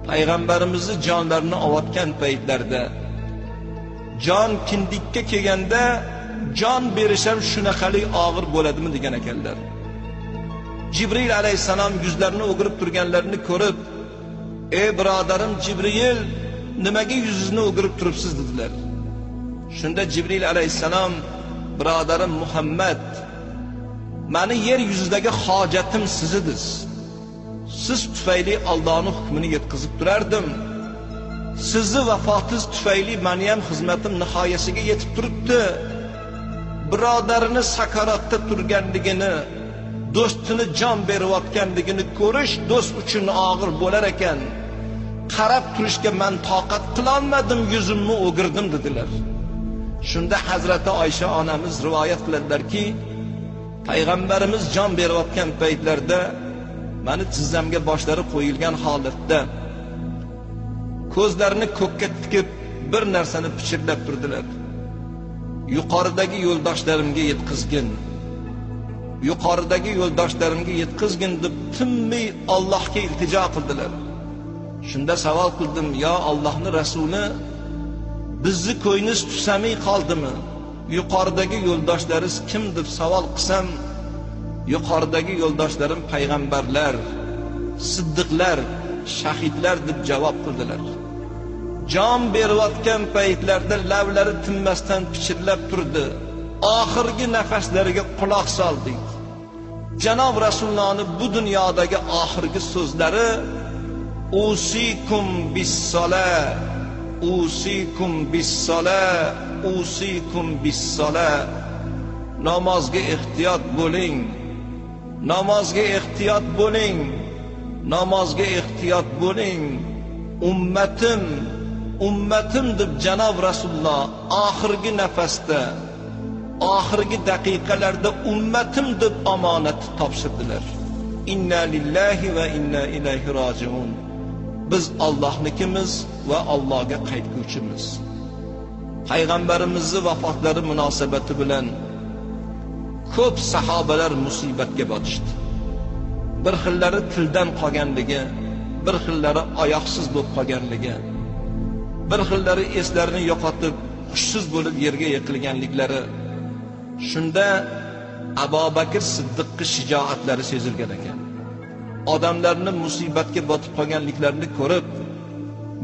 payg'ambarimizni jonlarini olayotgan paytlarda, jon kindikka kelganda jon berish ham shunaqalik og'ir bo'ladimi degan ekanlar. Jibril alayhisalom yuzlarini o'girib turganlarini ko'rib, "Ey birodarim Jibril, nimaga yuzingizni o'girib turibsiz?" dedilar. Shunda Jibril alayhisalom, "Birodarim Muhammad, meni yer yuzidagi hojatim siz edingiz. Siz tufayli Allohning hukmini yetkazib turardim. Sizni vafotingiz tufayli meni ham xizmatim nihoyasiga yetib turibdi. Birodarini sakaratda turganligini, do'stini jon berayotganligini ko'rish do'st uchun og'ir bo'lar ekan. Qarab turishga men toqat qila olmadim, yuzimni o'girdim" dedilar. Shunda Hazrati Oysha onamiz rivoyat qiladilarki, payg'ambarimiz jon berayotgan paytlarda meni tizzamga boshlari qo'yilgan holatda ko'zlarini ko'kka tikib bir narsani pichirlab turdilar. "Yuqoridagi yo'ldoshlarimga yetkazgin, yuqoridagi yo'ldoshlarimga yetkazgin" deb tinmay Allohga iltijo qildilar. Shunda savol qildim, "Ya Allohning rasuli, bizni ko'yingiz tusamay qoldimi? Yuqoridagi yo'ldoshlaringiz kim?" deb savol qilsam, yuqoridagi yo'ldoshlarim payg'ambarlar, siddiqlar, shahidlar deb javob qildilar. Jon berayotgan paytlarda lavlari tinmasdan pichirlab turdi. Oxirgi nafaslariga quloq soldik. Janob Rasulullohning bu dunyodagi oxirgi so'zlari "Usikum bis-sola, usikum bis-sola, usikum bis-sola." Namozga ehtiyot bo'ling. Namozga ehtiyot bo'ling. Namozga ehtiyot bo'ling. Ummatim, ummatim deb Janob Rasululloh oxirgi nafasda, oxirgi daqiqalarda ummatim deb omonat topshirdilar. Inna lillahi va inna ilayhi rojiun. Biz Allohnikimiz va Allohga qaytguvchimiz. Payg'ambarimizning vafotlari munosabati bilan ko'p sahobalar musibatga botishdi. Bir xillari tildan qolganligi, bir xillari oyoqsiz bo'lib qolganligi, bir xillari eslarini yo'qotib hushsiz bo'lib yerga yiqilganliklari. Shunda Abu Bakr Siddiqning shijoatlari sezilgan ekan. Odamlarni musibatga botib qolganliklarini ko'rib,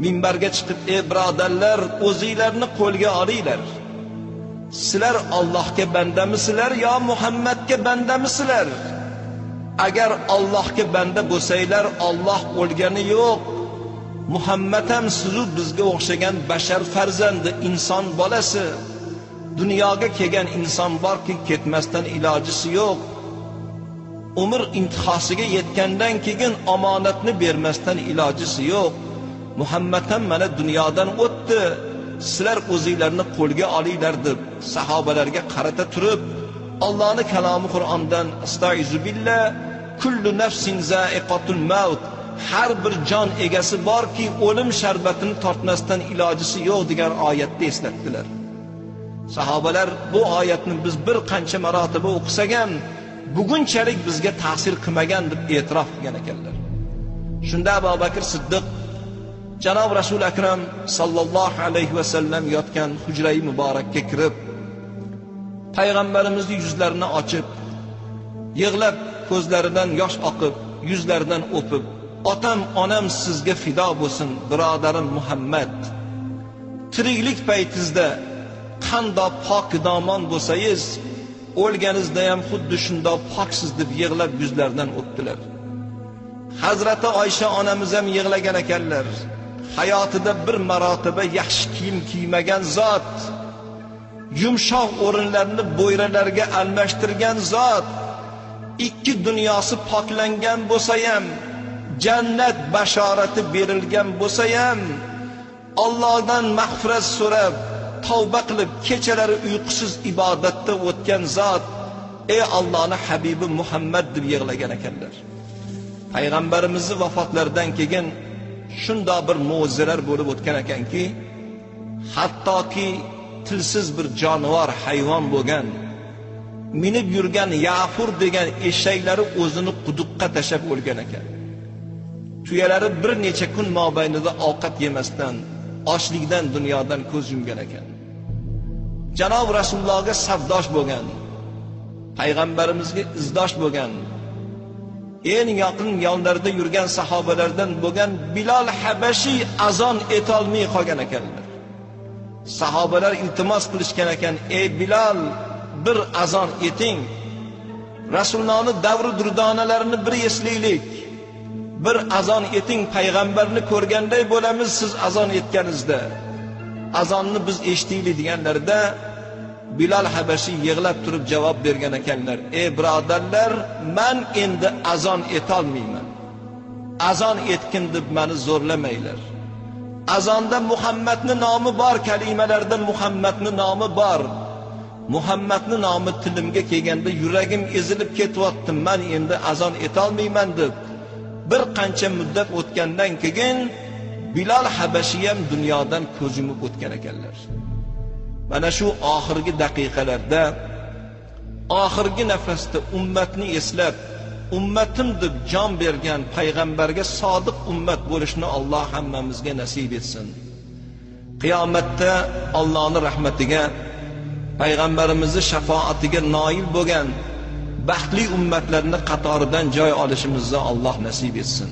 minbarga chiqib, "Ey birodarlar, o'zingizlarni qo'lga olinglar. Sizlar Allohga bandamisizlar yo Muhammadga bandamisizlar? Agar Allohga banda bo'lsanglar, Alloh o'lgani yo'q. Muhammad ham sizu bizga o'xshagan bashar farzandi, inson bolasi. Dunyoga kelgan inson borki, ketmasdan ilojisi yo'q. Umr intihosiga yetgandan keyin omonatni bermasdan ilojisi yo'q. Muhammad ham mana dunyodan o'tdi. Sizlar o'zingizlarni qo'lga olinglar" deb sahobalarga qarata turib, Allohning kalomi Qur'ondan "Astaizu billah, kullu nafsin za'iqatul maut", har bir jon egasi borki, o'lim sharbatini tortmasdan ilojisi yo'q degan oyatni eslatdilar. Sahobalar bu oyatni biz bir qancha marotaba o'qisak ham, bugunchalik bizga ta'sir qilmagan deb e'tirof qilgan ekanlar. Shunda Abu Bakr Siddiq Janob Rasul akram sallallohu alayhi va sallam yotgan hujrai muborakka kirib, payg'ambarimizning yuzlarini ochib, yig'lab, ko'zlaridan yosh oqib, yuzlaridan o'pib, "Otam, onam sizga fido bo'lsin, birodarim Muhammad. Tiriklik paytingizda qandoq pok domon bo'lsangiz, o'lganingizda ham xuddi shundoq poksiz" deb yig'lab yuzlaridan o'pdilar. Hazrati Oysha onamiz ham yig'lagan ekanlar. Hayotida bir marotaba yaxshi kiyim kiymagan zot, yumshoq o'rinlarni bo'yralarga almashtirgan zot, ikki dunyosi poklangan bo'lsa ham, jannat bashorati berilgan bo'lsa ham, Allohdan mag'firat so'rab, tavba qilib kechalari uyqusiz ibodatda o'tgan zot, "Ey Allohning habibi Muhammad" deb yig'lagan ekanlar. Payg'ambarimizning vafotlaridan keyin shunday bir mo'jizalar bo'lib o'tgan ekanki, hattoki tilsiz bir jonivor, hayvon bo'lgan, minib yurgan Ya'fur degan eshaklari o'zini quduqqa tashlab o'lgan ekan. tuyalari bir necha kun mobaynida ovqat yemasdan, ochlikdan dunyodan ko'z yumgan ekan. Janob Rasulullohga safdosh bo'lgan, payg'ambarimizga izdosh bo'lgan, eng yaqin yonlarida yurgan sahobalardan bo'lgan Bilal Habashi azon etolmay qolgan ekanlar. Sahobalar iltimos qilishgan ekan, ey Bilal, bir azon eting. Rasulullohning davri durdonalarini bir eslaylik. Bir azon eting, payg'ambarni ko'rganday bo'lamiz siz azon etganingizda. Azonni biz eshitaylik deganlarda Bilal Habashi yig'lab turib javob bergan ekanlar, ey birodarlar, men endi azon etolmayman. Azon etkin deb meni zo'rlamaylar. Azonda Muhammadning nomi bor, kalimalarda Muhammadning nomi bor. Muhammadning nomi tilimga kelganda yuragim ezilib ketyapti. Men endi azon etolmayman deb bir qancha muddat o'tgandan keyin Bilal Habashi ham dunyodan ko'z yumib o'tgan ekanlar. Mana shu oxirgi daqiqalarda, oxirgi nafasda ummatni eslab, ummatim deb jon bergan payg'ambarga sodiq ummat bo'lishni Alloh hammamizga nasib etsin. Qiyomatda Allohning rahmatiga, payg'ambarimizning shafoatiga noil bo'lgan baxtli ummatlarning qatoridan joy olishimizni Alloh nasib etsin.